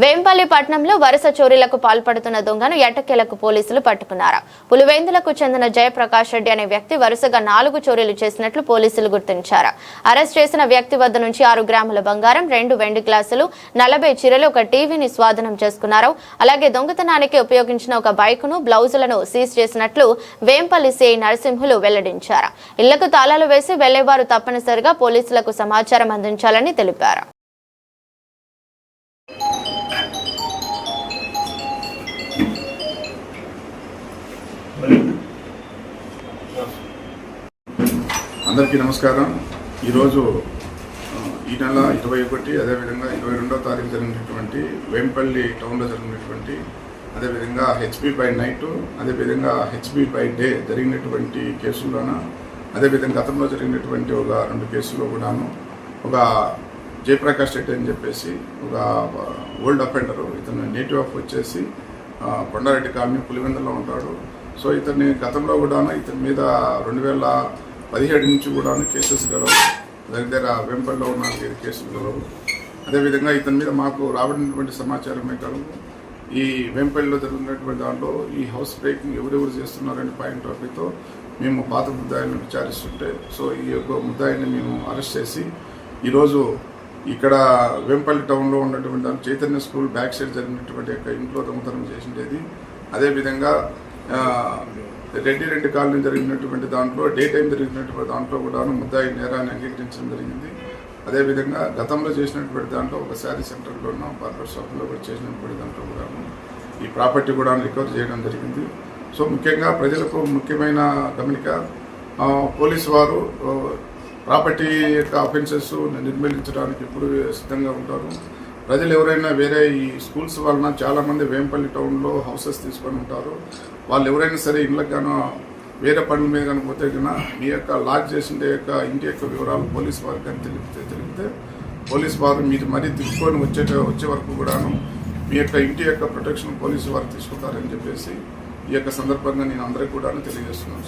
వేంపల్లి పట్టణంలో వరుస చోరీలకు పాల్పడుతున్న దొంగను ఎట్టకేలకు పోలీసులు పట్టుకున్నారు. పులివెందులకు చెందిన జయప్రకాష్ రెడ్డి అనే వ్యక్తి వరుసగా 4 చోరీలు చేసినట్లు పోలీసులు గుర్తించారు. అరెస్ట్ చేసిన వ్యక్తి వద్ద నుంచి 6 గ్రాముల బంగారం, 2 వెండి గ్లాసులు, 40 చీరలు, ఒక టీవీని స్వాధీనం చేసుకున్నారు. అలాగే దొంగతనానికి ఉపయోగించిన ఒక బైకును, బ్లౌజులను సీజ్ చేసినట్లు వేంపల్లి సిఐ నరసింహులు వెల్లడించారు. ఇళ్లకు తాళాలు వేసి వెళ్లేవారు తప్పనిసరిగా పోలీసులకు సమాచారం అందించాలని తెలిపారు. అందరికీ నమస్కారం. ఈరోజు ఈ నెల 21 అదేవిధంగా 22వ తారీఖు జరిగినటువంటి వేంపల్లి టౌన్లో జరిగినటువంటి అదేవిధంగా హెచ్పి బై నైట్ అదేవిధంగా హెచ్పి బై డే జరిగినటువంటి కేసుల్లోన అదేవిధంగా గతంలో జరిగినటువంటి ఒక 2 కేసుల్లో కూడాను ఒక జయప్రకాష్ రెడ్డి అని చెప్పేసి ఒక ఓల్డ్ అఫెండరు, ఇతను నేటివ్ ఆఫ్ వచ్చేసి కొండారెడ్డి కాలనీ పులివెందులో ఉంటాడు. సో ఇతన్ని గతంలో కూడాను ఇతని మీద 2017 నుంచి కూడా కేసెస్ గలవు. దగ్గర వెంపల్లో ఉన్న 5 కేసులు గలవు. అదేవిధంగా ఇతని మీద మాకు రాబడినటువంటి సమాచారమే కలవు. ఈ వెంపల్లిలో జరుగుతున్నటువంటి దాంట్లో ఈ హౌస్ బ్రేకింగ్ ఎవరెవరు చేస్తున్నారనే పాయింట్ ఆఫ్ వ్యూతో మేము పాత ముద్దాయిలను విచారిస్తుంటే సో ఈ యొక్క ముద్దాయిని మేము అరెస్ట్ చేసి ఈరోజు ఇక్కడ వెంపల్లి టౌన్లో ఉన్నటువంటి చైతన్య స్కూల్ బ్యాక్ సైడ్ జరిగినటువంటి యొక్క ఇంట్లో దొంగతనం చేసిండేది. అదేవిధంగా రెడ్డి కాలనీ జరిగినటువంటి దాంట్లో డే టైం జరిగినటువంటి దాంట్లో కూడా ముద్దాయి నేరాన్ని అంగీకరించడం జరిగింది. అదేవిధంగా గతంలో చేసినటువంటి దాంట్లో ఒక శారీ సెంటర్లోనూ బార్బర్ షాప్లో కూడా చేసినటువంటి దాంట్లో కూడా ఈ ప్రాపర్టీ కూడా రికవర్ చేయడం జరిగింది. సో ముఖ్యంగా ప్రజలకు ముఖ్యమైన గమనిక, పోలీసు వారు ప్రాపర్టీ యొక్క అఫెన్సెస్ నిర్మూలించడానికి ఎప్పుడు సిద్ధంగా ఉంటారు. ప్రజలు ఎవరైనా వేరే ఈ స్కూల్స్ వలన చాలామంది వేంపల్లి టౌన్లో హౌసెస్ తీసుకొని ఉంటారు. వాళ్ళు ఎవరైనా సరే ఇళ్ళకి గాను వేరే పనుల మీద కనుకపోతే కన్నా మీ యొక్క లాక్ చేసిన యొక్క ఇంటి యొక్క వివరాలు పోలీసు వారికి కానీ తెలిపితే పోలీసు వారు మీరు మరీ తిప్పుకొని వచ్చే వరకు కూడాను మీ యొక్క ఇంటి యొక్క ప్రొటెక్షన్ పోలీసు వారు తీసుకుంటారని చెప్పేసి ఈ యొక్క సందర్భంగా నేను అందరికీ కూడా తెలియజేస్తున్నాను.